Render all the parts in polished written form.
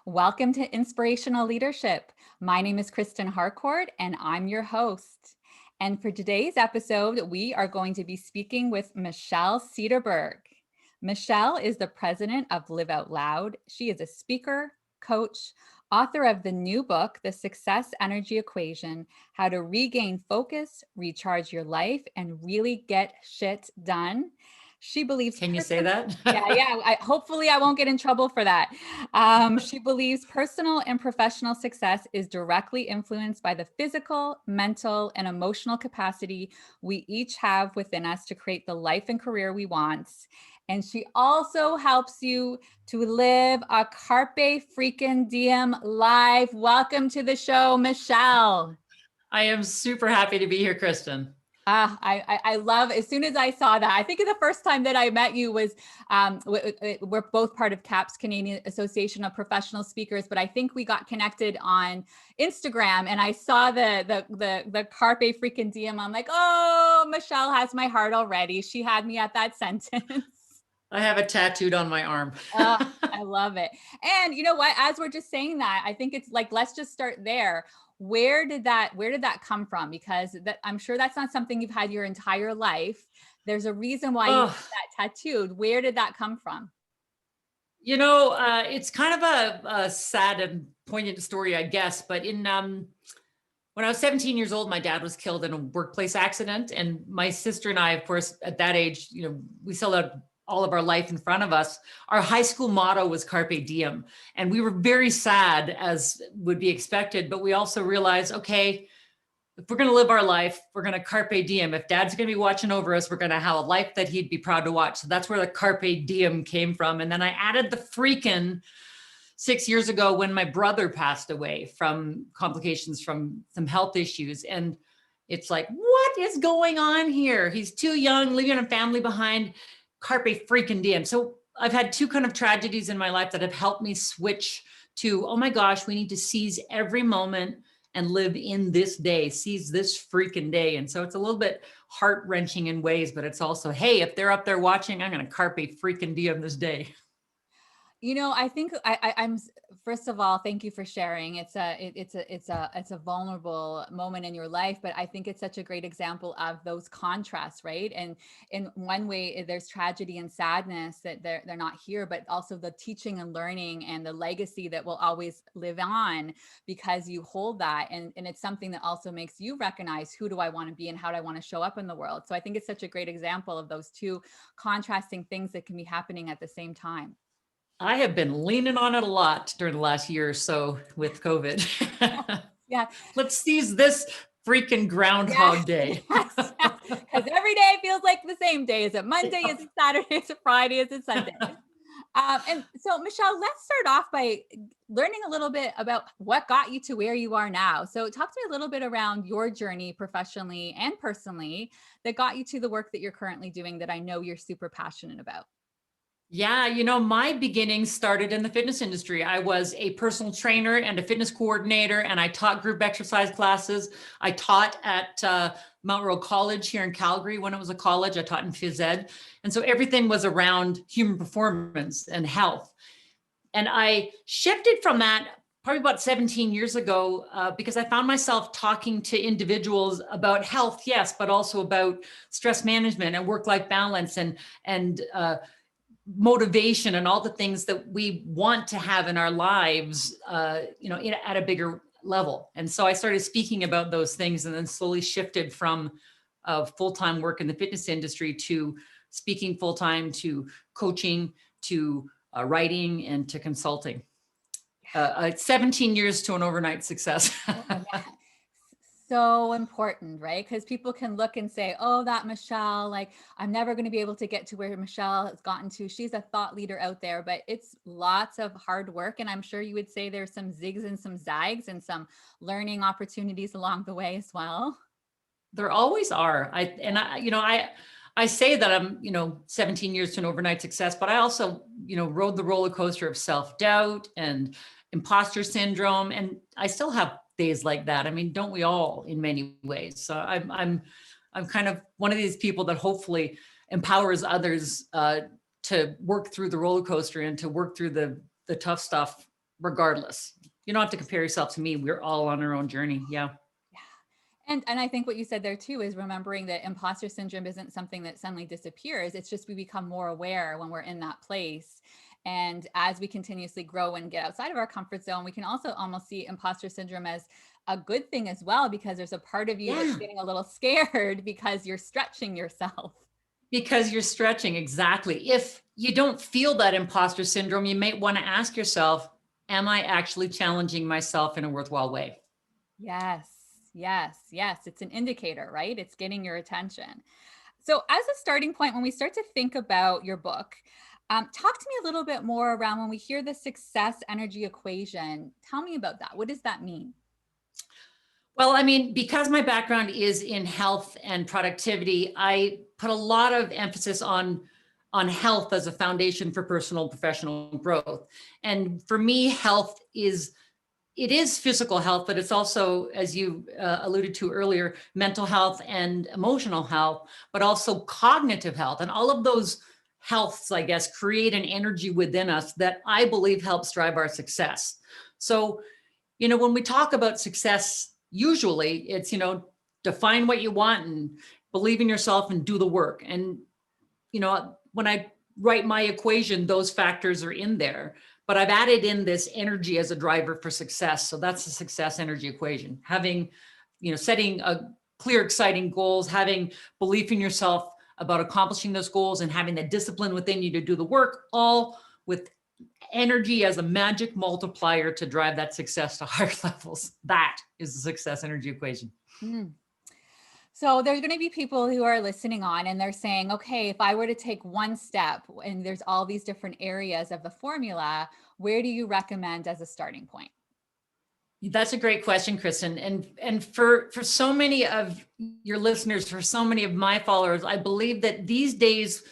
Welcome to Inspirational Leadership. My name is Kristen Harcourt and I'm your host. And for today's episode, we are going to be speaking with Michelle Cederberg. Michelle is the president of Live Out Loud. She is a speaker, coach, author of the new book, The SuccessEnergy Equation, How to Regain Focus, Recharge Your Life, and Really Get Shit Done. She believes. Can you say that? Hopefully I won't get in trouble for that. She believes personal and professional success is directly influenced by the physical, mental, and emotional capacity we each have within us to create the life and career we want. And she also helps you to live a carpe freaking diem life. Welcome to the show, Michelle. I am super happy to be here, Kristen. I love, as soon as I saw that, I think the first time that I met you was, we're both part of CAPS, Canadian Association of Professional Speakers, but I think we got connected on Instagram and I saw the carpe freaking diem. I'm like, oh, Michelle has my heart already. She had me at that sentence. I have it tattooed on my arm. I love it. And you know what, as we're just saying that, I think it's like, let's just start there. Where did that come from? Because I'm sure that's not something you've had your entire life. There's a reason why you have that tattooed. Where did that come from? You know, it's kind of a sad and poignant story, I guess. But when I was 17 years old, my dad was killed in a workplace accident. And my sister and I, of course, at that age, we still had all of our life in front of us. Our high school motto was carpe diem. And we were very sad, as would be expected, but we also realized, okay, if we're going to live our life, we're going to carpe diem. If dad's going to be watching over us, we're going to have a life that he'd be proud to watch. So that's where the carpe diem came from. And then I added the freaking 6 years ago when my brother passed away from complications from some health issues. And it's like, what is going on here? He's too young, leaving a family behind. Carpe freaking diem. So I've had two kind of tragedies in my life that have helped me switch to, oh my gosh, we need to seize every moment and live in this day, seize this freaking day. And so it's a little bit heart wrenching in ways, but it's also, hey, if they're up there watching, I'm going to carpe freaking diem this day. I think I'm, first of all, thank you for sharing. It's a vulnerable moment in your life, but I think it's such a great example of those contrasts, right? And in one way, there's tragedy and sadness that they're not here, but also the teaching and learning and the legacy that will always live on because you hold that. And it's something that also makes you recognize, who do I want to be and how do I want to show up in the world? So I think it's such a great example of those two contrasting things that can be happening at the same time. I have been leaning on it a lot during the last year or so with COVID. Yeah. Let's seize this freaking Groundhog Day. Because every day feels like the same day. Is it Monday? Is it Saturday? Is it Friday? Is it Sunday? And so, Michelle, let's start off by learning a little bit about what got you to where you are now. So talk to me a little bit around your journey professionally and personally that got you to the work that you're currently doing that I know you're super passionate about. Yeah, my beginnings started in the fitness industry. I was a personal trainer and a fitness coordinator, and I taught group exercise classes. I taught at Mount Royal College here in Calgary when it was a college. I taught in phys ed. And so everything was around human performance and health. And I shifted from that probably about 17 years ago because I found myself talking to individuals about health, yes, but also about stress management and work-life balance and motivation and all the things that we want to have in our lives, at a bigger level. And so I started speaking about those things and then slowly shifted from full-time work in the fitness industry to speaking full-time, to coaching, to writing, and to consulting. 17 years to an overnight success. So important, right? Because people can look and say, oh, that Michelle, like, I'm never going to be able to get to where Michelle has gotten to. She's a thought leader out there, but it's lots of hard work. And I'm sure you would say there's some zigs and some zags and some learning opportunities along the way as well. There always are. I say that I'm, 17 years to an overnight success, but I also, rode the roller coaster of self-doubt and imposter syndrome. And I still have days like that. I mean, don't we all in many ways? So I'm kind of one of these people that hopefully empowers others to work through the roller coaster and to work through the tough stuff regardless. You don't have to compare yourself to me. We're all on our own journey. Yeah. Yeah. And I think what you said there too is remembering that imposter syndrome isn't something that suddenly disappears. It's just we become more aware when we're in that place. And as we continuously grow and get outside of our comfort zone, we can also almost see imposter syndrome as a good thing as well, because there's a part of you that's Yeah. getting a little scared because you're stretching yourself. Because you're stretching. Exactly. If you don't feel that imposter syndrome, you might want to ask yourself, am I actually challenging myself in a worthwhile way? Yes, yes, yes. It's an indicator, right? It's getting your attention. So, as a starting point, when we start to think about your book, talk to me a little bit more around when we hear the success energy equation. Tell me about that. What does that mean? Well, I mean, because my background is in health and productivity, I put a lot of emphasis on health as a foundation for personal and professional growth. And for me, health is it is physical health, but it's also, as you alluded to earlier, mental health and emotional health, but also cognitive health. And all of those healths, I guess, create an energy within us that I believe helps drive our success. So, when we talk about success, usually it's, define what you want and believe in yourself and do the work. And, when I write my equation, those factors are in there. But I've added in this energy as a driver for success. So that's the success energy equation. Having, setting a clear, exciting goals, having belief in yourself about accomplishing those goals, and having the discipline within you to do the work, all with energy as a magic multiplier to drive that success to higher levels. That is the success energy equation. Mm. So there's going to be people who are listening on and they're saying, okay, if I were to take one step and there's all these different areas of the formula, where do you recommend as a starting point? That's a great question, Kristen. And for so many of your listeners, for so many of my followers, I believe that these days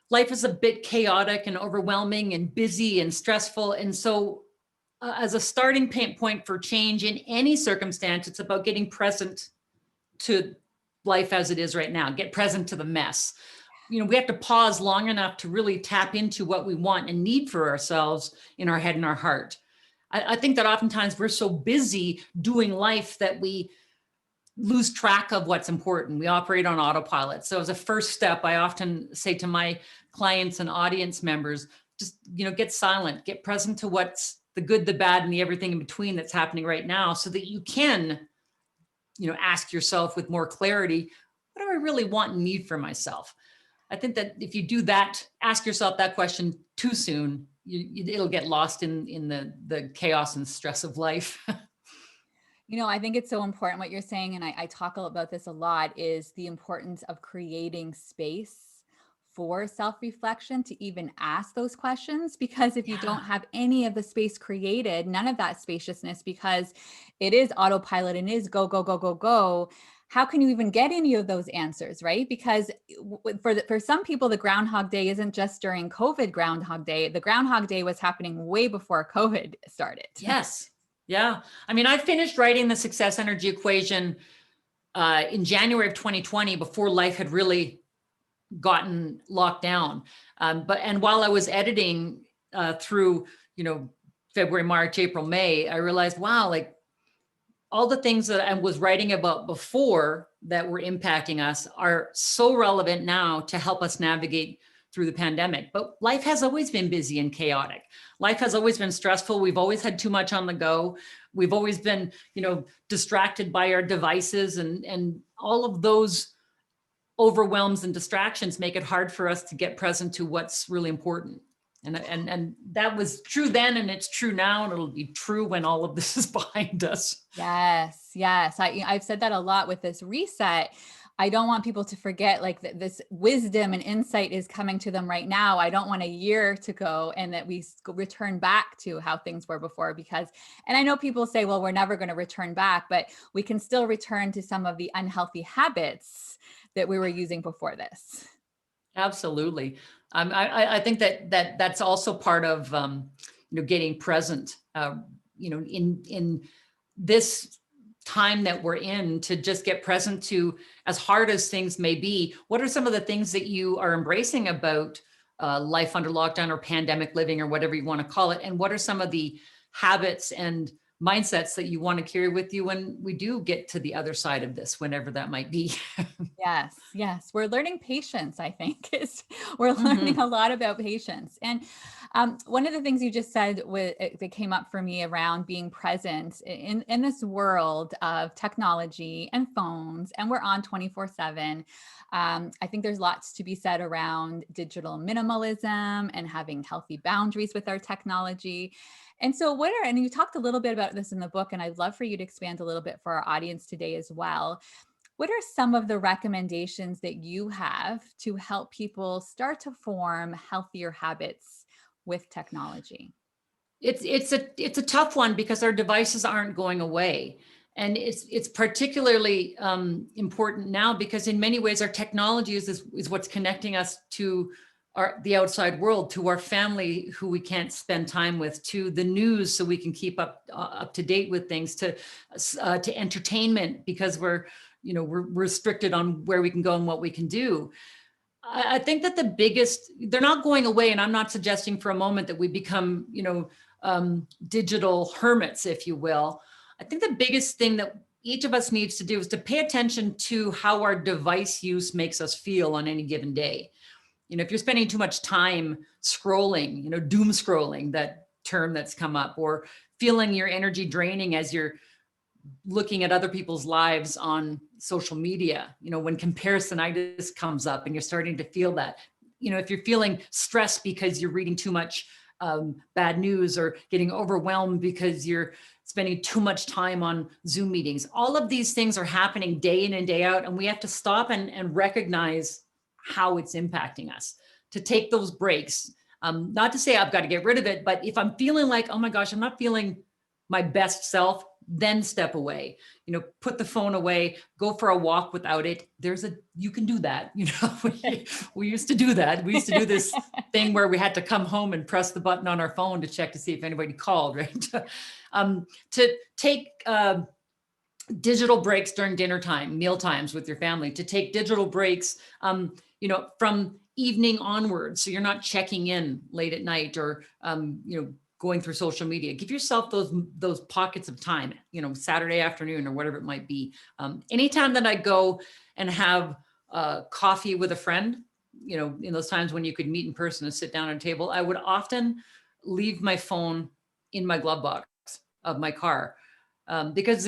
life is a bit chaotic and overwhelming and busy and stressful. And so as a starting point for change in any circumstance, it's about getting present to life as it is right now, get present to the mess. We have to pause long enough to really tap into what we want and need for ourselves in our head and our heart. I think that oftentimes we're so busy doing life that we lose track of what's important. We operate on autopilot. So as a first step, I often say to my clients and audience members, just, get silent, get present to what's the good, the bad, and the everything in between that's happening right now, so that you can, ask yourself with more clarity, what do I really want and need for myself? I think that if you do that, ask yourself that question too soon, it'll get lost in the chaos and stress of life. I think it's so important what you're saying, and I talk about this a lot, is the importance of creating space for self-reflection to even ask those questions. Because if you Yeah. don't have any of the space created, none of that spaciousness, because it is autopilot and is go, go, go, go, go, how can you even get any of those answers, right? Because for some people, the Groundhog Day isn't just during COVID Groundhog Day. The Groundhog Day was happening way before COVID started. Yes. Yeah. I mean, I finished writing the success energy equation in January of 2020, before life had really gotten locked down. And while I was editing through, February, March, April, May, I realized, wow, like all the things that I was writing about before that were impacting us are so relevant now to help us navigate through the pandemic. But life has always been busy and chaotic. Life has always been stressful. We've always had too much on the go. We've always been, distracted by our devices, and all of those overwhelms and distractions make it hard for us to get present to what's really important. And that was true then, and it's true now, and it'll be true when all of this is behind us. Yes, yes. I've said that a lot with this reset. I don't want people to forget like that this wisdom and insight is coming to them right now. I don't want a year to go and that we return back to how things were before, because, and I know people say, well, we're never going to return back, but we can still return to some of the unhealthy habits that we were using before this. Absolutely. I think that's also part of getting present. In this time that we're in, to just get present to, as hard as things may be, what are some of the things that you are embracing about life under lockdown or pandemic living or whatever you want to call it, and what are some of the habits and mindsets that you want to carry with you when we do get to the other side of this, whenever that might be. Yes, yes. We're learning patience, I think. We're learning Mhm. a lot about patience. And one of the things you just said that came up for me around being present in this world of technology and phones, and we're on 24/7. I think there's lots to be said around digital minimalism and having healthy boundaries with our technology. And so, and you talked a little bit about this in the book, and I'd love for you to expand a little bit for our audience today as well. What are some of the recommendations that you have to help people start to form healthier habits with technology? It's a tough one because our devices aren't going away. And it's particularly important now because in many ways our technology is what's connecting us to the outside world, to our family who we can't spend time with, to the news so we can keep up to date with things, to entertainment because we're restricted on where we can go and what we can do. I think that they're not going away. And I'm not suggesting for a moment that we become, digital hermits, if you will. I think the biggest thing that each of us needs to do is to pay attention to how our device use makes us feel on any given day. If you're spending too much time scrolling, doom scrolling, that term that's come up, or feeling your energy draining as you're looking at other people's lives on social media, when comparisonitis comes up and you're starting to feel that, if you're feeling stressed because you're reading too much bad news or getting overwhelmed because you're spending too much time on Zoom meetings, all of these things are happening day in and day out. And we have to stop and recognize how it's impacting us, to take those breaks. Not to say I've got to get rid of it, but if I'm feeling like, oh my gosh, I'm not feeling my best self, then step away, put the phone away, go for a walk without it. You can do that. We used to do that. We used to do this thing where we had to come home and press the button on our phone to check to see if anybody called, right? To take digital breaks during dinner time, meal times with your family, to take digital breaks, from evening onwards. So you're not checking in late at night or, going through social media. Give yourself those pockets of time, Saturday afternoon or whatever it might be. Anytime that I go and have coffee with a friend, in those times when you could meet in person and sit down at a table, I would often leave my phone in my glove box of my car, because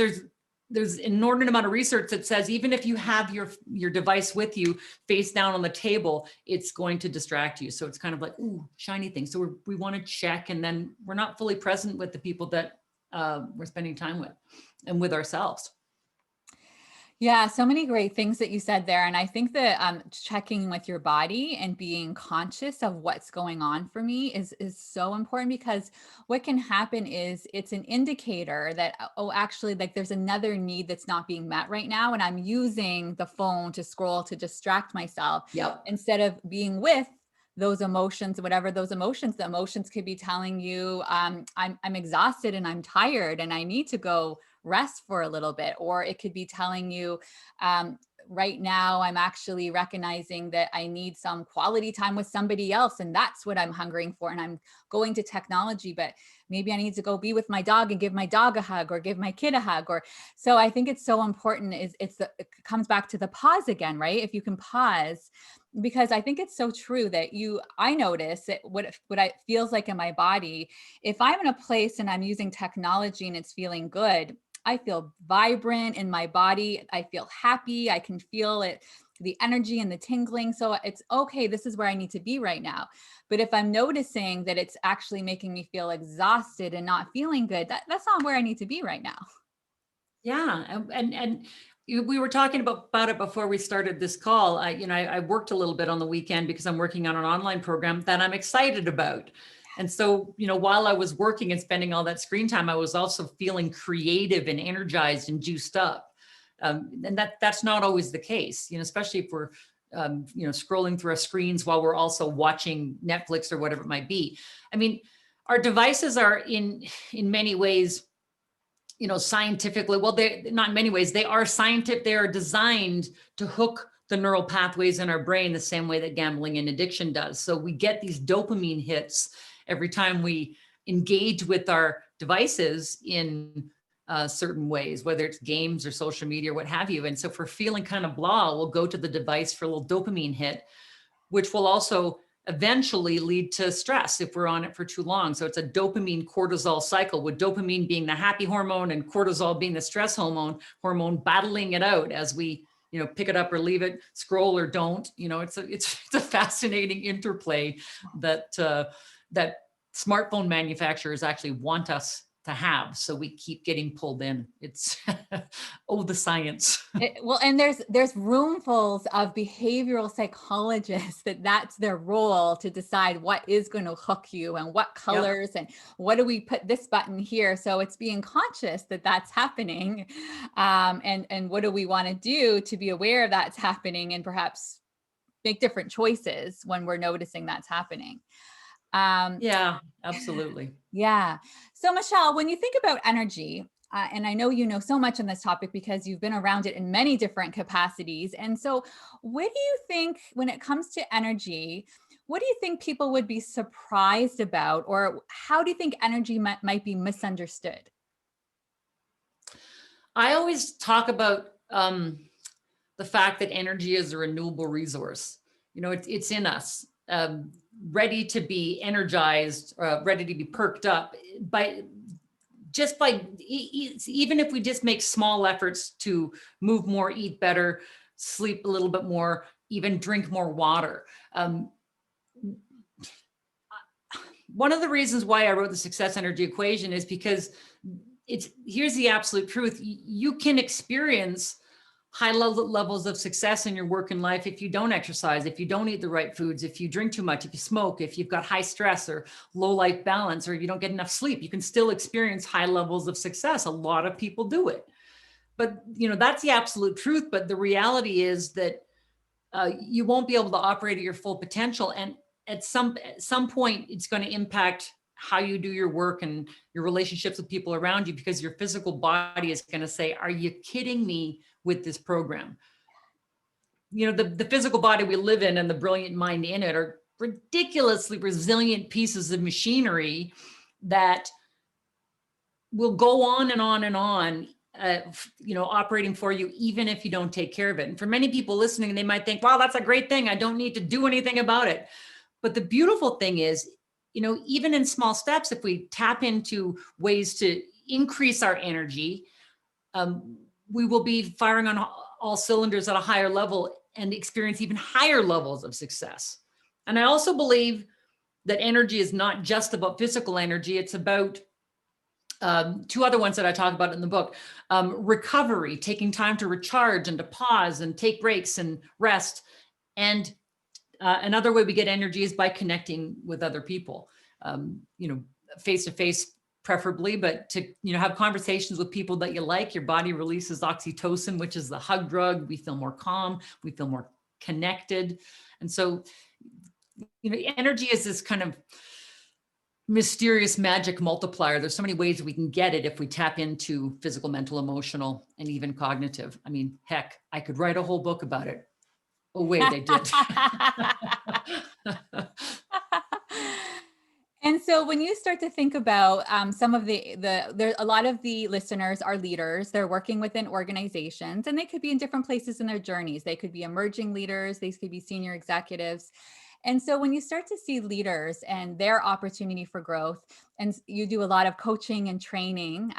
there's an inordinate amount of research that says even if you have your device with you face down on the table, it's going to distract you. So it's kind of like, ooh, shiny thing. So we want to check, and then we're not fully present with the people that we're spending time with and with ourselves. Yeah, so many great things that you said there. And I think that checking with your body and being conscious of what's going on for me is so important, because what can happen is it's an indicator that, oh, actually, like there's another need that's not being met right now. And I'm using the phone to scroll to distract myself Yep. instead of being with those emotions, whatever those emotions, the emotions could be telling you, I'm exhausted and I'm tired and I need to go rest for a little bit. Or it could be telling you, right now, I'm actually recognizing that I need some quality time with somebody else. And that's what I'm hungering for. And I'm going to technology, but maybe I need to go be with my dog and give my dog a hug or give my kid a hug. Or so I think it's so important it comes back to the pause again, right? If you can pause, because I think it's so true that I notice that what it feels like in my body, if I'm in a place and I'm using technology and it's feeling good, I feel vibrant in my body. I feel happy. I can feel it, the energy and the tingling. So it's okay. This is where I need to be right now. But if I'm noticing that it's actually making me feel exhausted and not feeling good, that's not where I need to be right now. Yeah, we were talking about it before we started this call. I worked a little bit on the weekend because I'm working on an online program that I'm excited about. And so, while I was working and spending all that screen time, I was also feeling creative and energized and juiced up. And that's not always the case, especially if we're, scrolling through our screens while we're also watching Netflix or whatever it might be. I mean, our devices are in many ways, scientifically, well, they not in many ways, they are scientific. They are designed to hook the neural pathways in our brain the same way that gambling and addiction does. So we get these dopamine hits every time we engage with our devices in certain ways, whether it's games or social media or what have you. And so if we're feeling kind of blah, we'll go to the device for a little dopamine hit, which will also eventually lead to stress if we're on it for too long. So it's a dopamine cortisol cycle, with dopamine being the happy hormone and cortisol being the stress hormone battling it out as we, pick it up or leave it, scroll or don't. It's a fascinating interplay that that smartphone manufacturers actually want us to have. So we keep getting pulled in. It's the science. Well, and there's roomfuls of behavioral psychologists that's their role, to decide what is going to hook you and what colors and what do we put this button here. So it's being conscious that that's happening, and what do we want to do to be aware of that's happening, and perhaps make different choices when we're noticing that's happening. Yeah, absolutely. Yeah. So Michelle, when you think about energy, and I know you know so much on this topic because you've been around it in many different capacities. And so what do you think when it comes to energy, what do you think people would be surprised about, or how do you think energy might be misunderstood? I always talk about the fact that energy is a renewable resource. It's in us, ready to be energized, ready to be perked up even if we just make small efforts to move more, eat better, sleep a little bit more, even drink more water. One of the reasons why I wrote the SuccessEnergy Equation is because here's the absolute truth. You can experience high levels of success in your work and life if you don't exercise, if you don't eat the right foods, if you drink too much, if you smoke, if you've got high stress or low life balance, or you don't get enough sleep. You can still experience high levels of success. A lot of people do it. But that's the absolute truth. But the reality is that you won't be able to operate at your full potential. And at some point, it's going to impact how you do your work and your relationships with people around you, because your physical body is going to say, are you kidding me with this program? The physical body we live in and the brilliant mind in it are ridiculously resilient pieces of machinery that will go on and on and on, operating for you, even if you don't take care of it. And for many people listening, they might think, wow, that's a great thing. I don't need to do anything about it. But the beautiful thing is, even in small steps, if we tap into ways to increase our energy, we will be firing on all cylinders at a higher level and experience even higher levels of success. And I also believe that energy is not just about physical energy. It's about two other ones that I talk about in the book: recovery, taking time to recharge and to pause and take breaks and rest. And another way we get energy is by connecting with other people, face to face preferably, but to have conversations with people that you like. Your body releases oxytocin, which is the hug drug. We feel more calm, we feel more connected. And so energy is this kind of mysterious magic multiplier. There's so many ways we can get it if we tap into physical, mental, emotional, and even cognitive. I mean, heck, I could write a whole book about it. Oh wait, I did. And so when you start to think about some of there, a lot of the listeners are leaders. They're working within organizations, and they could be in different places in their journeys. They could be emerging leaders. They could be senior executives. And so when you start to see leaders and their opportunity for growth, and you do a lot of coaching and training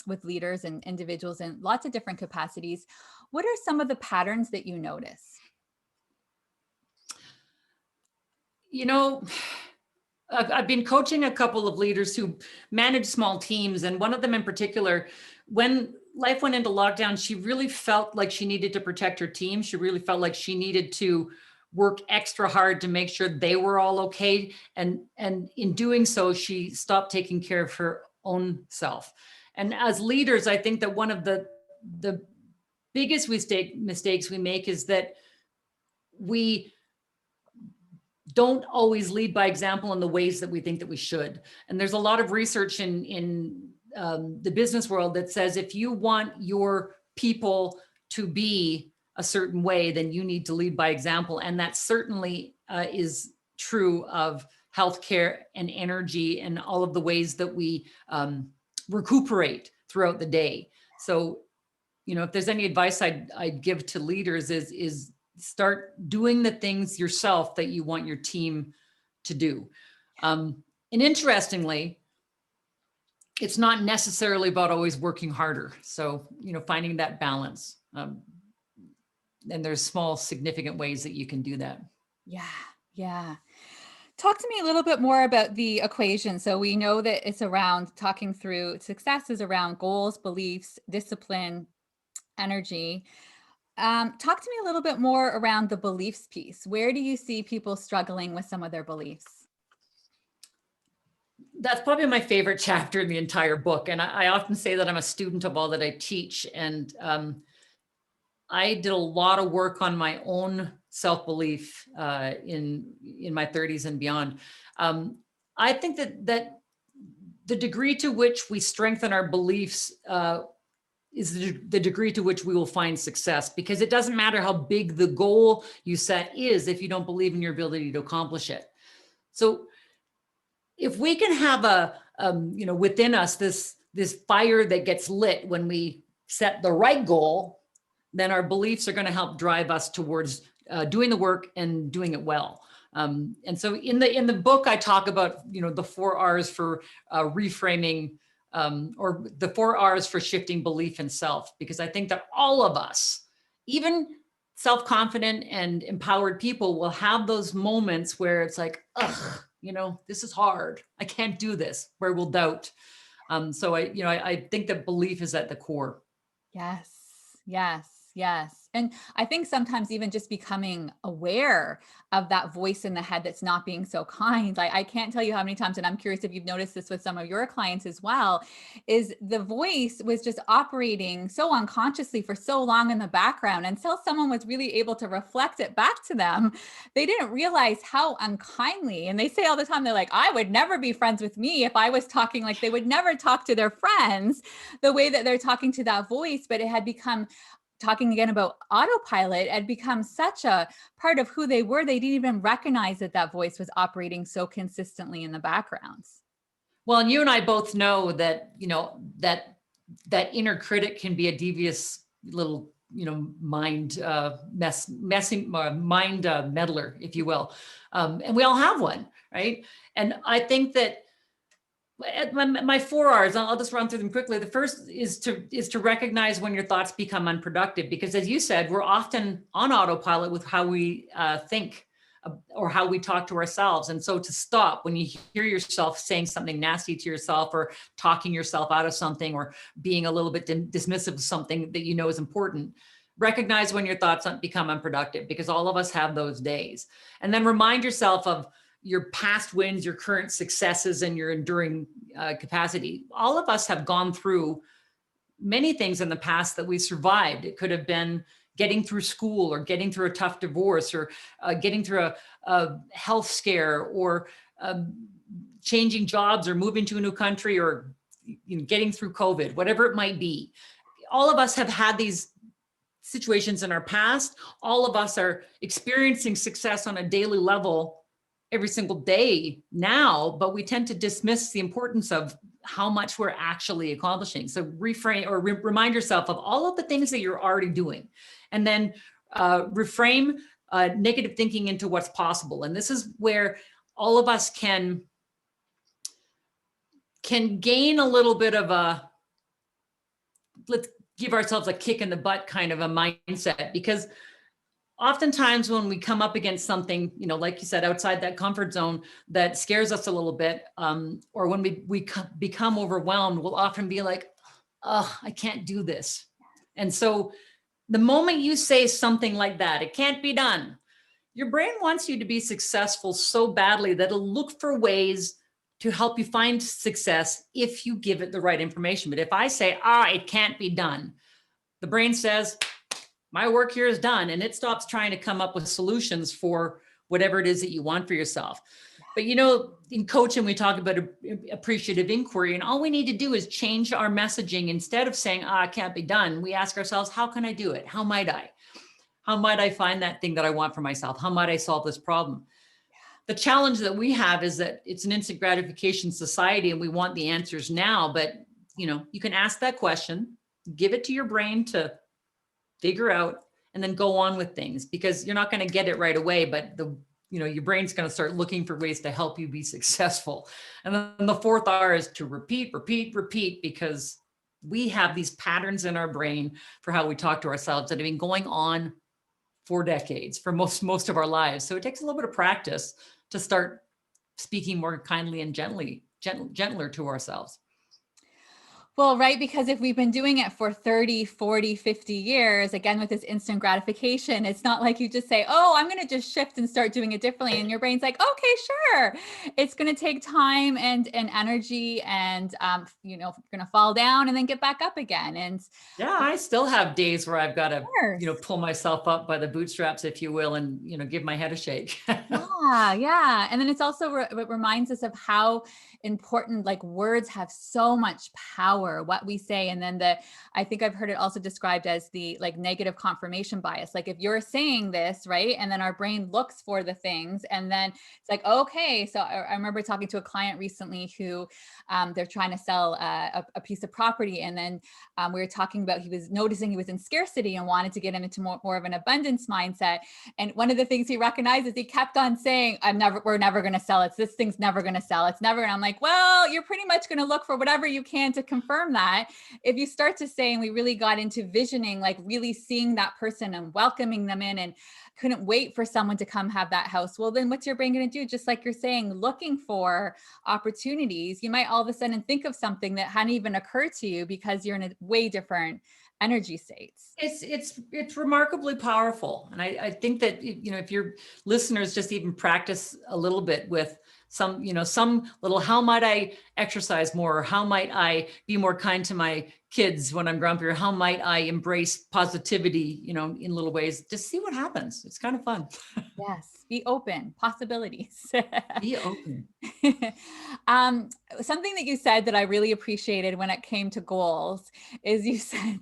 with leaders and individuals in lots of different capacities, what are some of the patterns that you notice? I've been coaching a couple of leaders who manage small teams. And one of them in particular, when life went into lockdown, she really felt like she needed to protect her team. She really felt like she needed to work extra hard to make sure they were all okay. And in doing so, she stopped taking care of her own self. And as leaders, I think that one of the biggest mistakes we make is that we don't always lead by example in the ways that we think that we should. And there's a lot of research in the business world that says if you want your people to be a certain way, then you need to lead by example. And that certainly is true of healthcare and energy and all of the ways that we recuperate throughout the day. So, if there's any advice I'd give to leaders is start doing the things yourself that you want your team to do. And interestingly, it's not necessarily about always working harder. So, finding that balance. And there's small, significant ways that you can do that. Yeah. Yeah. Talk to me a little bit more about the equation. So we know that it's around talking through success is around goals, beliefs, discipline, energy. Talk to me a little bit more around the beliefs piece. Where do you see people struggling with some of their beliefs? That's probably my favorite chapter in the entire book. And I often say that I'm a student of all that I teach. And I did a lot of work on my own self-belief in my 30s and beyond. I think that the degree to which we strengthen our beliefs is the degree to which we will find success, because it doesn't matter how big the goal you set is if you don't believe in your ability to accomplish it. So if we can have within us this fire that gets lit when we set the right goal, then our beliefs are going to help drive us towards doing the work and doing it well. And so in the book, I talk about, the 4 R's for reframing, or the 4 R's for shifting belief in self, because I think that all of us, even self-confident and empowered people, will have those moments where it's like, ugh, this is hard. I can't do this, where we'll doubt. So I think that belief is at the core. Yes, yes, yes. And I think sometimes even just becoming aware of that voice in the head that's not being so kind. Like, I can't tell you how many times, and I'm curious if you've noticed this with some of your clients as well, is the voice was just operating so unconsciously for so long in the background until someone was really able to reflect it back to them. They didn't realize how unkindly, and they say all the time, they're like, I would never be friends with me if I was talking like they would never talk to their friends the way that they're talking to that voice. But it had become, talking again about autopilot, had become such a part of who they were. They didn't even recognize that that voice was operating so consistently in the backgrounds. Well, and you and I both know that, that inner critic can be a devious little, mind meddler, if you will. And we all have one, right? And I think that my 4 R's, I'll just run through them quickly. The first is to recognize when your thoughts become unproductive, because as you said, we're often on autopilot with how we think or how we talk to ourselves. And so to stop when you hear yourself saying something nasty to yourself, or talking yourself out of something, or being a little bit dismissive of something that is important, recognize when your thoughts become unproductive, because all of us have those days. And then remind yourself of your past wins, your current successes, and your enduring capacity. All of us have gone through many things in the past that we survived. It could have been getting through school, or getting through a tough divorce, or getting through a health scare, or changing jobs, or moving to a new country, or getting through COVID, whatever it might be. All of us have had these situations in our past. All of us are experiencing success on a daily level every single day now, but we tend to dismiss the importance of how much we're actually accomplishing. So reframe, or remind yourself of all of the things that you're already doing, and then reframe negative thinking into what's possible. And this is where all of us can gain a little bit of a, let's give ourselves a kick in the butt kind of a mindset, because oftentimes when we come up against something, like you said, outside that comfort zone that scares us a little bit, or when we become overwhelmed, we'll often be like, oh, I can't do this. And so the moment you say something like that, it can't be done, your brain wants you to be successful so badly that it'll look for ways to help you find success if you give it the right information. But if I say, it can't be done, the brain says, my work here is done, and it stops trying to come up with solutions for whatever it is that you want for yourself. But in coaching, we talk about appreciative inquiry, and all we need to do is change our messaging. Instead of saying, it can't be done, we ask ourselves, how can I do it? How might I? How might I find that thing that I want for myself? How might I solve this problem? the challenge that we have is that it's an instant gratification society and we want the answers now, but you can ask that question, give it to your brain to figure out, and then go on with things, because you're not going to get it right away, but your brain's going to start looking for ways to help you be successful. And then the fourth R is to repeat, repeat, repeat, because we have these patterns in our brain for how we talk to ourselves that have been going on for decades, for most of our lives. So it takes a little bit of practice to start speaking more kindly and gentler to ourselves. Well, right, because if we've been doing it for 30, 40, 50 years, again, with this instant gratification, it's not like you just say, oh, I'm going to just shift and start doing it differently. And your brain's like, okay, sure. It's going to take time and energy, and, you're going to fall down and then get back up again. And yeah, I still have days where I've got to, course. pull myself up by the bootstraps, if you will, and, give my head a shake. Yeah. And then it's also it reminds us of how important, like, words have so much power, what we say. And then I think I've heard it also described as the like negative confirmation bias. Like if you're saying this, right, and then our brain looks for the things, and then it's like, okay. So I remember talking to a client recently who they're trying to sell a piece of property. And then we were talking about, he was noticing he was in scarcity and wanted to get him into more of an abundance mindset. And one of the things he recognized is he kept on saying, we're never going to sell it. This thing's never going to sell. It's never. And I'm like, well, you're pretty much going to look for whatever you can to confirm that. If you start to say, and we really got into visioning, like really seeing that person and welcoming them in, and couldn't wait for someone to come have that house. Well, then what's your brain going to do? Just like you're saying, looking for opportunities. You might all of a sudden think of something that hadn't even occurred to you because you're in a way different energy states. It's remarkably powerful. And I think that, if your listeners just even practice a little bit with some little, how might I exercise more? Or how might I be more kind to my kids when I'm grumpy? Or how might I embrace positivity, in little ways? Just see what happens. It's kind of fun. Yes. Be open, possibilities. Be open. Something that you said that I really appreciated when it came to goals is you said,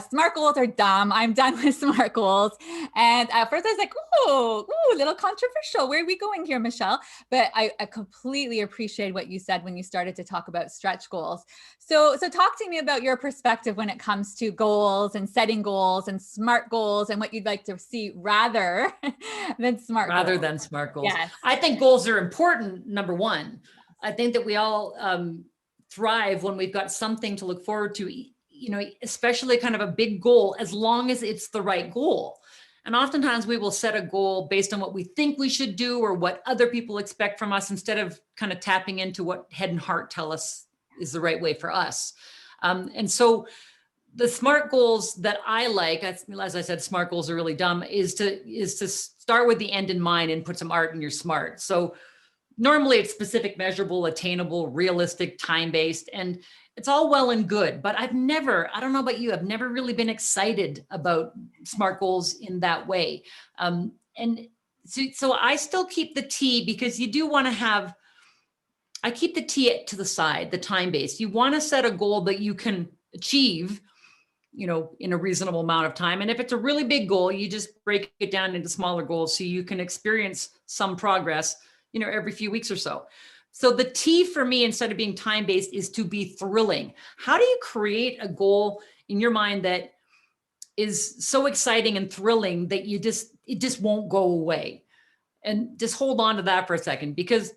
smart goals are dumb. I'm done with smart goals. And at first I was like, ooh, a little controversial. Where are we going here, Michelle? But I completely appreciate what you said when you started to talk about stretch goals. So talk to me about your perspective when it comes to goals and setting goals and smart goals, and what you'd like to see rather than smart goals. Yes. I think goals are important. Number one, I think that we all thrive when we've got something to look forward to, especially kind of a big goal, as long as it's the right goal. And oftentimes we will set a goal based on what we think we should do or what other people expect from us, instead of kind of tapping into what head and heart tell us is the right way for us. And so the smart goals that I like, as I said, smart goals are really dumb, is to start with the end in mind and put some art in your smart. So normally it's specific, measurable, attainable, realistic, time-based, and it's all well and good, but I don't know about you, I've never really been excited about SMART goals in that way. And so I still keep the T, because you do want to have, I keep the T to the side, the time-based. You want to set a goal that you can achieve, in a reasonable amount of time. And if it's a really big goal, you just break it down into smaller goals so you can experience some progress, every few weeks or so. So the T for me, instead of being time-based, is to be thrilling. How do you create a goal in your mind that is so exciting and thrilling that it just won't go away? And just hold on to that for a second, because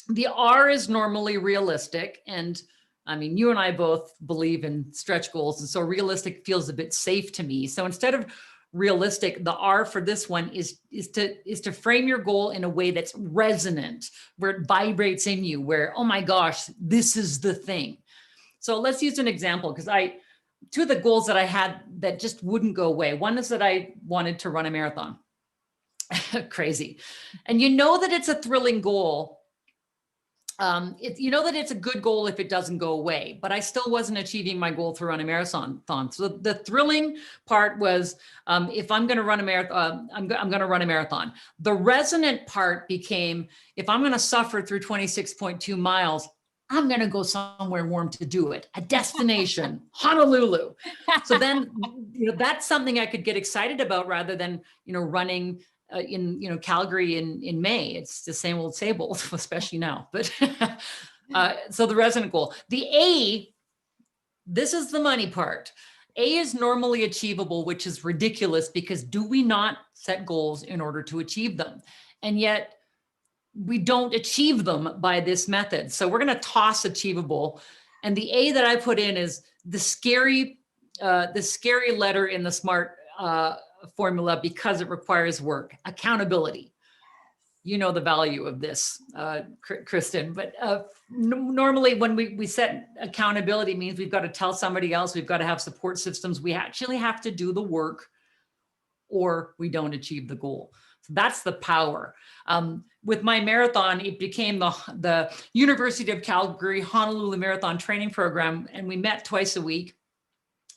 the R is normally realistic. And I mean, you and I both believe in stretch goals. And so realistic feels a bit safe to me. So instead of realistic, the R for this one is to frame your goal in a way that's resonant, where it vibrates in you, where, oh my gosh, this is the thing. So let's use an example, because two of the goals that I had that just wouldn't go away. One is that I wanted to run a marathon. Crazy. And that it's a thrilling goal. That it's a good goal if it doesn't go away, but I still wasn't achieving my goal to run a marathon. So the thrilling part was, if I'm going to run a marathon, I'm going to run a marathon. The resonant part became, if I'm going to suffer through 26.2 miles, I'm going to go somewhere warm to do it. A destination, Honolulu. So then, that's something I could get excited about, rather than, running in, Calgary in May. It's the same old, especially now. But so the resonant goal, the A, this is the money part. A is normally achievable, which is ridiculous because do we not set goals in order to achieve them? And yet we don't achieve them by this method. So we're going to toss achievable. And the A that I put in is the scary letter in the SMART formula because it requires work, accountability. You know the value of this, Kristen, but normally when we set accountability means we've got to tell somebody else, we've got to have support systems. We actually have to do the work or we don't achieve the goal. So that's the power. With my marathon, it became the University of Calgary Honolulu Marathon Training Program, and we met twice a week.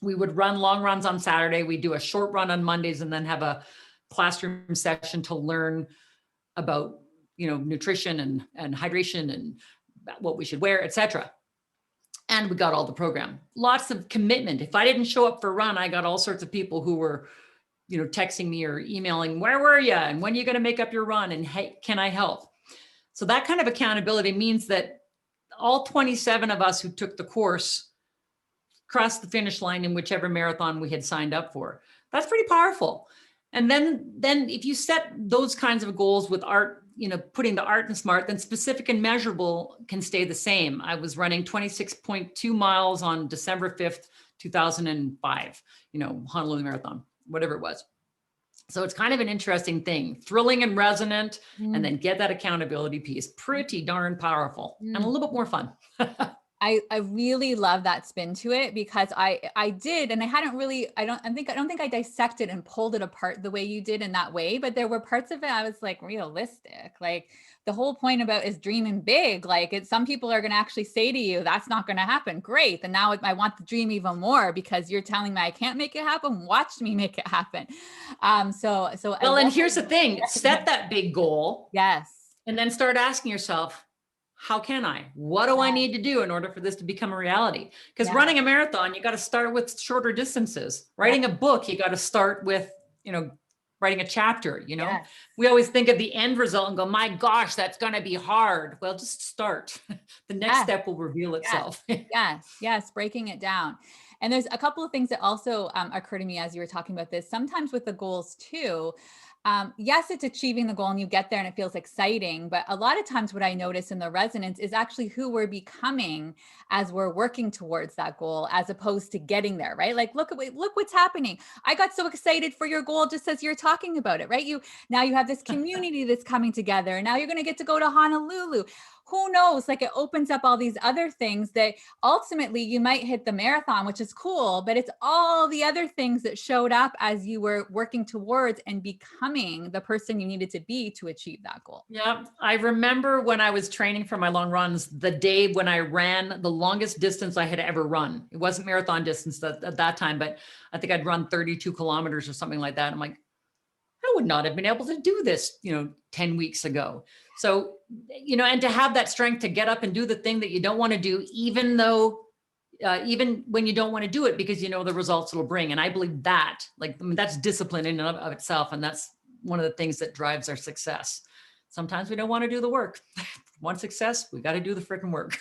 We would run long runs on Saturday. We do a short run on Mondays and then have a classroom session to learn about, nutrition and hydration and what we should wear, etc. And we got all the program. Lots of commitment. If I didn't show up for a run, I got all sorts of people who were, texting me or emailing, where were you? And when are you going to make up your run? And hey, can I help? So that kind of accountability means that all 27 of us who took the course crossed the finish line in whichever marathon we had signed up for. That's pretty powerful. And then if you set those kinds of goals with art, putting the art in SMART, then specific and measurable can stay the same. I was running 26.2 miles on December 5th, 2005, Honolulu Marathon, whatever it was. So it's kind of an interesting thing, thrilling and resonant, and then get that accountability piece. Pretty darn powerful and a little bit more fun. I really love that spin to it because I did, and I hadn't really, I don't think I dissected and pulled it apart the way you did in that way, but there were parts of it I was like realistic. Like the whole point about is dreaming big. Like some people are going to actually say to you, that's not going to happen. Great. And now I want the dream even more because you're telling me I can't make it happen. Watch me make it happen. So well, and here's the thing, set that big goal. Yes. And then start asking yourself, how can I? What do I need to do in order for this to become a reality? Because running a marathon, you got to start with shorter distances. Writing a book, you got to start with, writing a chapter, Yes. We always think of the end result and go, my gosh, that's going to be hard. Well, just start. The next step will reveal itself. Yes. Breaking it down. And there's a couple of things that also occur to me as you were talking about this. Sometimes with the goals too, yes, it's achieving the goal and you get there and it feels exciting. But a lot of times what I notice in the resonance is actually who we're becoming as we're working towards that goal, as opposed to getting there, right? Like, look what's happening. I got so excited for your goal just as you're talking about it, right? Now you have this community that's coming together and now you're going to get to go to Honolulu. Who knows? Like it opens up all these other things that ultimately you might hit the marathon, which is cool, but it's all the other things that showed up as you were working towards and becoming the person you needed to be to achieve that goal. Yeah. I remember when I was training for my long runs, the day when I ran the longest distance I had ever run. It wasn't marathon distance at that time, but I think I'd run 32 kilometers or something like that. I'm like, I would not have been able to do this, 10 weeks ago. So, and to have that strength to get up and do the thing that you don't want to do, even when you don't want to do it, because the results it'll bring. And I believe that, that's discipline in and of itself. And that's one of the things that drives our success. Sometimes we don't want to do the work. Want success, we got to do the freaking work.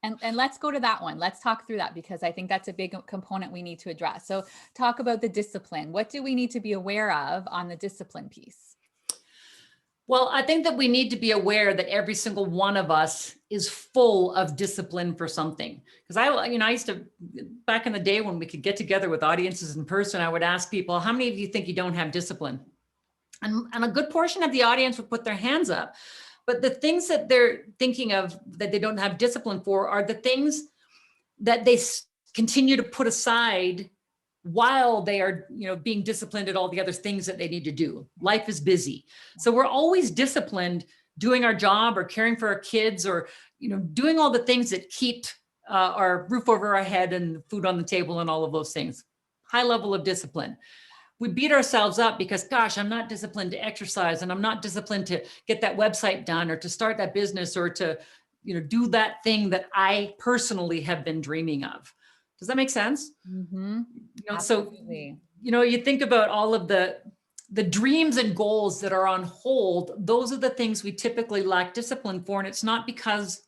And let's go to that one. Let's talk through that because I think that's a big component we need to address. So talk about the discipline. What do we need to be aware of on the discipline piece? Well, I think that we need to be aware that every single one of us is full of discipline for something. Because I used to, back in the day when we could get together with audiences in person, I would ask people, how many of you think you don't have discipline? And a good portion of the audience would put their hands up. But the things that they're thinking of that they don't have discipline for are the things that they continue to put aside while they are, being disciplined at all the other things that they need to do. Life is busy. So we're always disciplined doing our job or caring for our kids or, doing all the things that keep our roof over our head and food on the table and all of those things. High level of discipline. We beat ourselves up because, gosh, I'm not disciplined to exercise and I'm not disciplined to get that website done or to start that business or to, do that thing that I personally have been dreaming of. Does that make sense? Mm-hmm. So, you think about all of the the dreams and goals that are on hold, those are the things we typically lack discipline for. And it's not because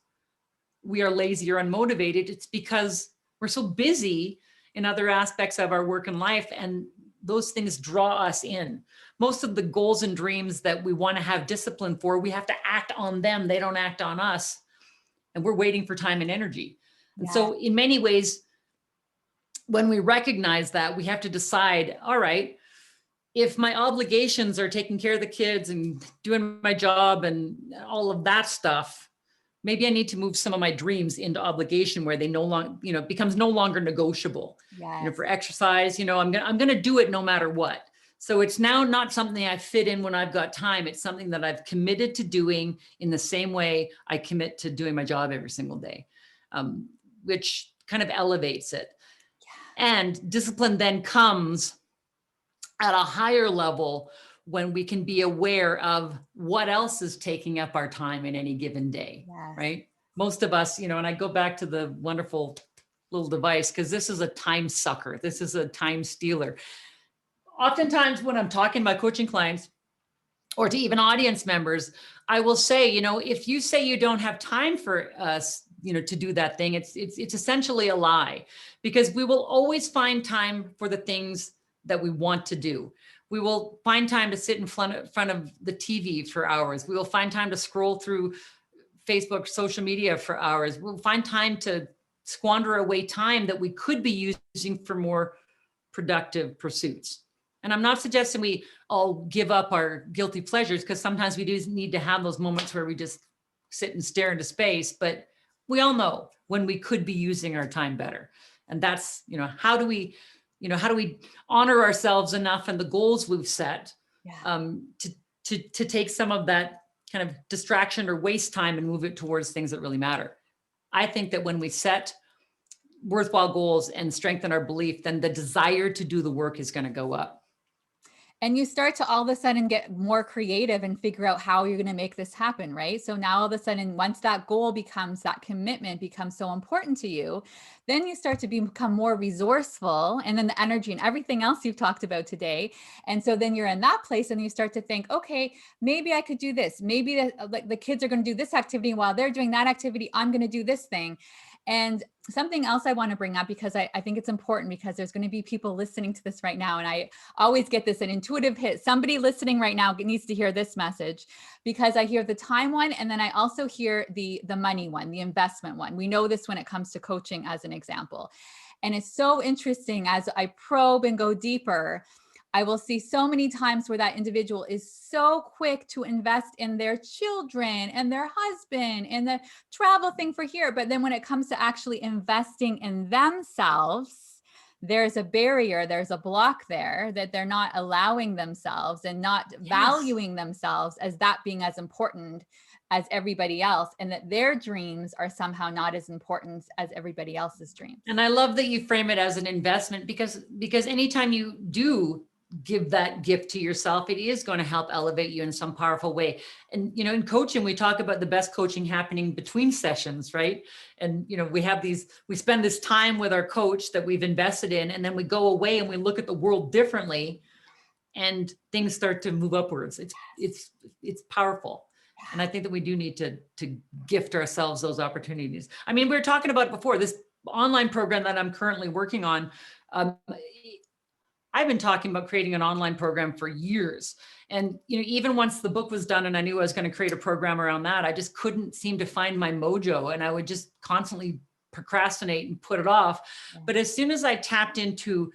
we are lazy or unmotivated. It's because we're so busy in other aspects of our work and life, and those things draw us in. Most of the goals and dreams that we want to have discipline for, we have to act on them. They don't act on us. And we're waiting for time and energy. And so in many ways, when we recognize that, we have to decide, all right, if my obligations are taking care of the kids and doing my job and all of that stuff, maybe I need to move some of my dreams into obligation where they no longer, it becomes no longer negotiable. For exercise, I'm going to do it no matter what. So it's now not something I fit in when I've got time. It's something that I've committed to doing in the same way I commit to doing my job every single day, which kind of elevates it. And discipline then comes at a higher level when we can be aware of what else is taking up our time in any given day, right? Most of us, and I go back to the wonderful little device, because this is a time sucker. This is a time stealer. Oftentimes when I'm talking to my coaching clients or to even audience members, I will say, if you say you don't have time for us, to do that thing, it's essentially a lie, because we will always find time for the things that we want to do. We will find time to sit in front of the TV for hours. We will find time to scroll through Facebook, social media for hours. We'll find time to squander away time that we could be using for more productive pursuits. And I'm not suggesting we all give up our guilty pleasures, because sometimes we do need to have those moments where we just sit and stare into space, but we all know when we could be using our time better. And that's, how do we honor ourselves enough and the goals we've set to take some of that kind of distraction or waste time and move it towards things that really matter. I think that when we set worthwhile goals and strengthen our belief, then the desire to do the work is going to go up. And you start to all of a sudden get more creative and figure out how you're going to make this happen, right? So now all of a sudden, once that goal becomes, that commitment becomes so important to you, then you start to become more resourceful, and then the energy and everything else you've talked about today. And so then you're in that place and you start to think, okay, maybe I could do this. Maybe the kids are going to do this activity. While they're doing that activity, I'm going to do this thing. And something else I want to bring up, because I think it's important, because there's going to be people listening to this right now. And I always get an intuitive hit. Somebody listening right now needs to hear this message, because I hear the time one. And then I also hear the money one, the investment one. We know this when it comes to coaching as an example. And it's so interesting as I probe and go deeper, I will see so many times where that individual is so quick to invest in their children and their husband and the travel thing for here. But then when it comes to actually investing in themselves, there's a barrier, there's a block there, that they're not allowing themselves and not valuing themselves as that being as important as everybody else, and that their dreams are somehow not as important as everybody else's dreams. And I love that you frame it as an investment, because anytime you do give that gift to yourself, it is going to help elevate you in some powerful way. And, in coaching, we talk about the best coaching happening between sessions, right? And, we spend this time with our coach that we've invested in, and then we go away and we look at the world differently, and things start to move upwards. It's powerful. And I think that we do need to gift ourselves those opportunities. I mean, we were talking about it before, this online program that I'm currently working on. I've been talking about creating an online program for years. And, even once the book was done and I knew I was going to create a program around that, I just couldn't seem to find my mojo, and I would just constantly procrastinate and put it off. But as soon as I tapped into,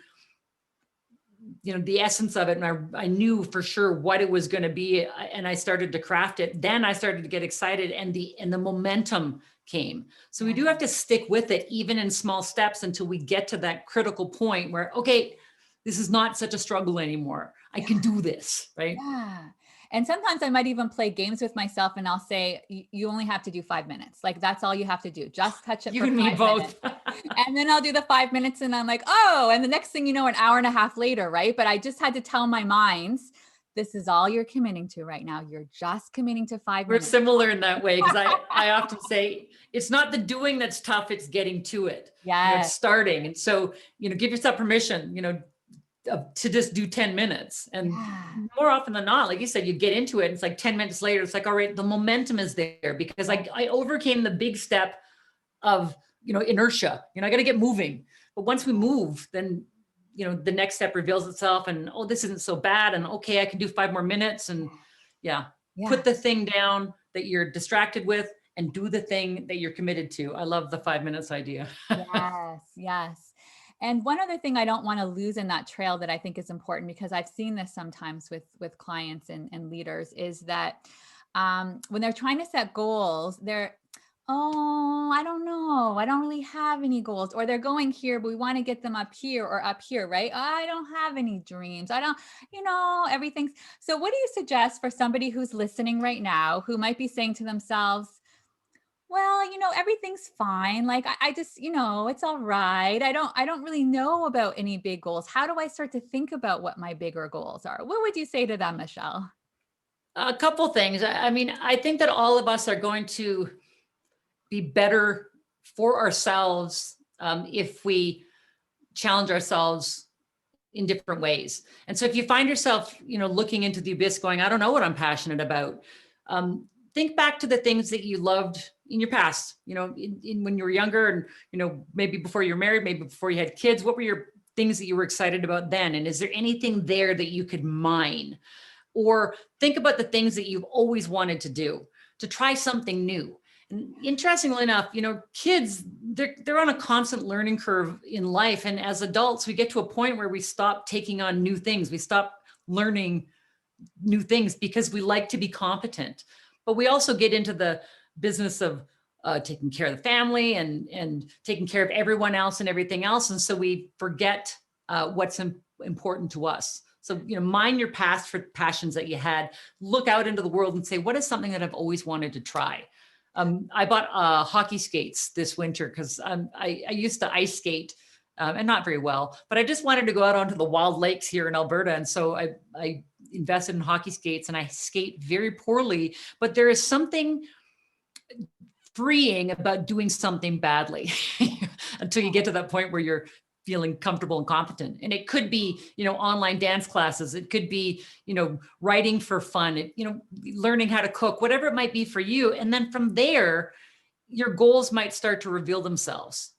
the essence of it, and I knew for sure what it was going to be, and I started to craft it, then I started to get excited, and the momentum came. So we do have to stick with it, even in small steps, until we get to that critical point where, okay, this is not such a struggle anymore. I can do this, right? Yeah. And sometimes I might even play games with myself, and I'll say, you only have to do 5 minutes. Like, that's all you have to do. Just touch it you for and 5 me both. minutes. And then I'll do the 5 minutes, and I'm like, oh, and the next thing you know, an hour and a half later, right? But I just had to tell my mind, this is all you're committing to right now. You're just committing to 5 We're minutes. similar in that way, because I often say, it's not the doing that's tough, it's getting to it. Yes. It's starting. And so, give yourself permission, to just do 10 minutes. And Yeah. more often than not, like you said, you get into it. It's like 10 minutes later, it's like, all right, the momentum is there because I overcame the big step of, inertia. I got to get moving. But once we move, then, the next step reveals itself and, oh, this isn't so bad. And okay, I can do 5 more minutes. And yeah, Yeah. put the thing down that you're distracted with and do the thing that you're committed to. I love the 5 minutes idea. Yes, yes. And one other thing I don't want to lose in that trail that I think is important, because I've seen this sometimes with clients and leaders, is that when they're trying to set goals, oh, I don't know, I don't really have any goals, or they're going here, but we want to get them up here or up here, right? I don't have any dreams. I don't, everything's. So what do you suggest for somebody who's listening right now, who might be saying to themselves, well, everything's fine. Like I just, it's all right. I don't really know about any big goals. How do I start to think about what my bigger goals are? What would you say to them, Michelle? A couple things. I mean, I think that all of us are going to be better for ourselves if we challenge ourselves in different ways. And so if you find yourself, looking into the abyss going, I don't know what I'm passionate about. Think back to the things that you loved in your past, when you were younger and, maybe before you were married, maybe before you had kids. What were your things that you were excited about then? And is there anything there that you could mine? Or think about the things that you've always wanted to do, to try something new. And interestingly enough, kids, they're on a constant learning curve in life. And as adults, we get to a point where we stop taking on new things. We stop learning new things because we like to be competent. But we also get into the business of taking care of the family and taking care of everyone else and everything else. And so we forget what's important to us. So, mind your past for passions that you had, look out into the world and say, what is something that I've always wanted to try? I bought hockey skates this winter because I used to ice skate and not very well, but I just wanted to go out onto the wild lakes here in Alberta. And so I invested in hockey skates and I skate very poorly, but there is something freeing about doing something badly until you get to that point where you're feeling comfortable and competent. And it could be, online dance classes. It could be, writing for fun, learning how to cook, whatever it might be for you. And then from there, your goals might start to reveal themselves.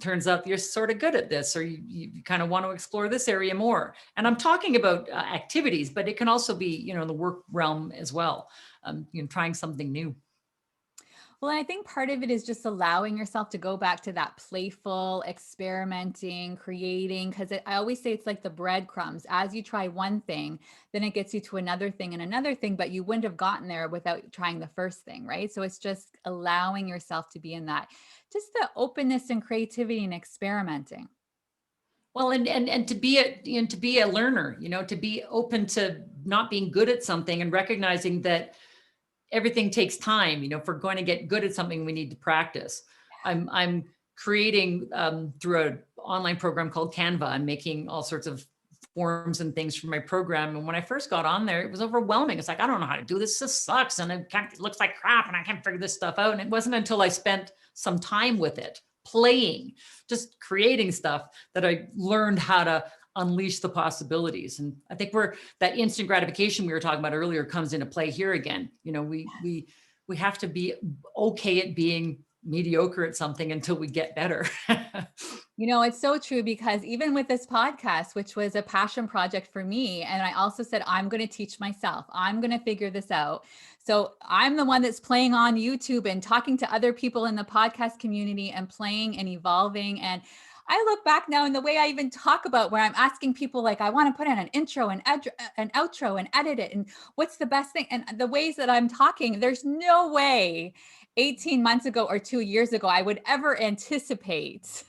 Turns out you're sort of good at this, or you kind of want to explore this area more. And I'm talking about activities, but it can also be, the work realm as well. Trying something new. Well, I think part of it is just allowing yourself to go back to that playful, experimenting, creating, because I always say it's like the breadcrumbs. As you try one thing, then it gets you to another thing and another thing, but you wouldn't have gotten there without trying the first thing, right? So it's just allowing yourself to be in that, just the openness and creativity and experimenting. Well, and to be a learner, to be open to not being good at something and recognizing that everything takes time. If we're going to get good at something, we need to practice. I'm creating through an online program called Canva. I'm making all sorts of forms and things for my program. And when I first got on there, it was overwhelming. It's like, I don't know how to do this. This sucks. And it looks like crap. And I can't figure this stuff out. And it wasn't until I spent some time with it, playing, just creating stuff, that I learned how to unleash the possibilities. And I think that instant gratification we were talking about earlier comes into play here again. We have to be okay at being mediocre at something until we get better. It's so true, because even with this podcast, which was a passion project for me, and I also said, I'm going to teach myself, I'm going to figure this out. So I'm the one that's playing on YouTube and talking to other people in the podcast community and playing and evolving. And I look back now in the way I even talk about, where I'm asking people, like, I want to put in an intro and an outro and edit it. And what's the best thing? And the ways that I'm talking, there's no way 18 months ago or 2 years ago, I would ever anticipate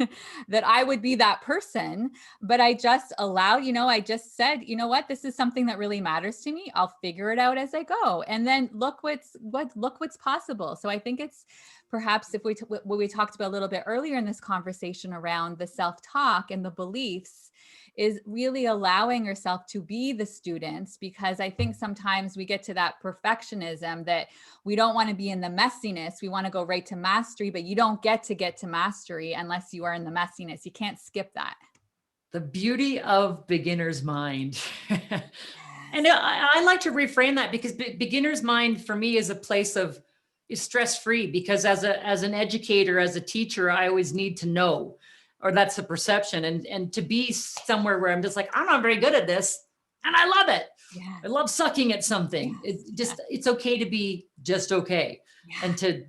that I would be that person. But I just I just said, what, this is something that really matters to me. I'll figure it out as I go. And then look what's possible. So I think it's perhaps what we talked about a little bit earlier in this conversation around the self-talk and the beliefs, is really allowing yourself to be the students, because I think sometimes we get to that perfectionism that we don't want to be in the messiness. We want to go right to mastery, but you don't get to mastery unless you are in the messiness. You can't skip that. The beauty of beginner's mind. And Yes. I like to reframe that because beginner's mind for me is a place of is stress free, because as an educator, as a teacher, I always need to know, or that's the perception, and to be somewhere where I'm just like, I'm not very good at this and I love it. Yes. I love sucking at something. Yes. Yes. It's okay to be just okay, and Yes. to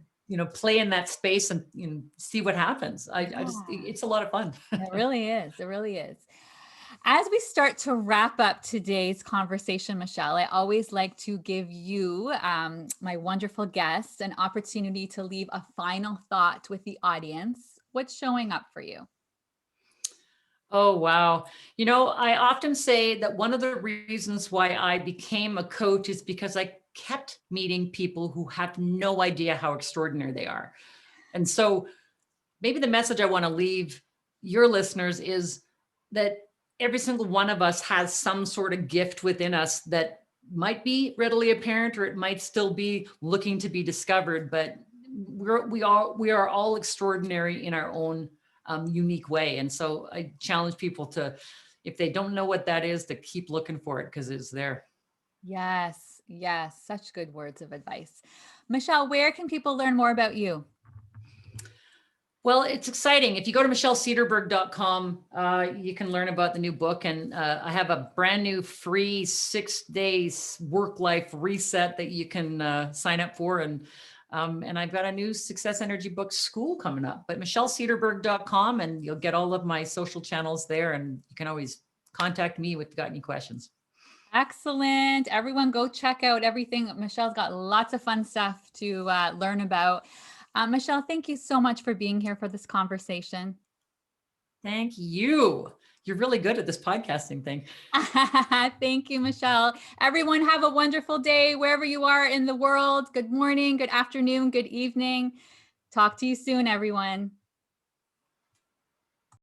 play in that space and see what happens. I just Yeah. it's a lot of fun. It really is. It really is. As we start to wrap up today's conversation, Michelle, I always like to give you, my wonderful guests, an opportunity to leave a final thought with the audience. What's showing up for you? Oh, wow. I often say that one of the reasons why I became a coach is because I kept meeting people who have no idea how extraordinary they are. And so maybe the message I want to leave your listeners is that every single one of us has some sort of gift within us that might be readily apparent, or it might still be looking to be discovered, but we are all extraordinary in our own unique way. And so I challenge people to, if they don't know what that is, to keep looking for it, because it's there. Yes. Yes. Such good words of advice. Michelle, where can people learn more about you? Well, it's exciting. If you go to michellecederberg.com, you can learn about the new book. And I have a brand new free 6-day work life reset that you can sign up for. And I've got a new Success Energy book school coming up. But michellecederberg.com, and you'll get all of my social channels there. And you can always contact me if you've got any questions. Excellent. Everyone go check out everything. Michelle's got lots of fun stuff to learn about. Michelle, thank you so much for being here for this conversation. Thank you. You're really good at this podcasting thing. Thank you, Michelle. Everyone have a wonderful day wherever you are in the world. Good morning, good afternoon, good evening. Talk to you soon, everyone.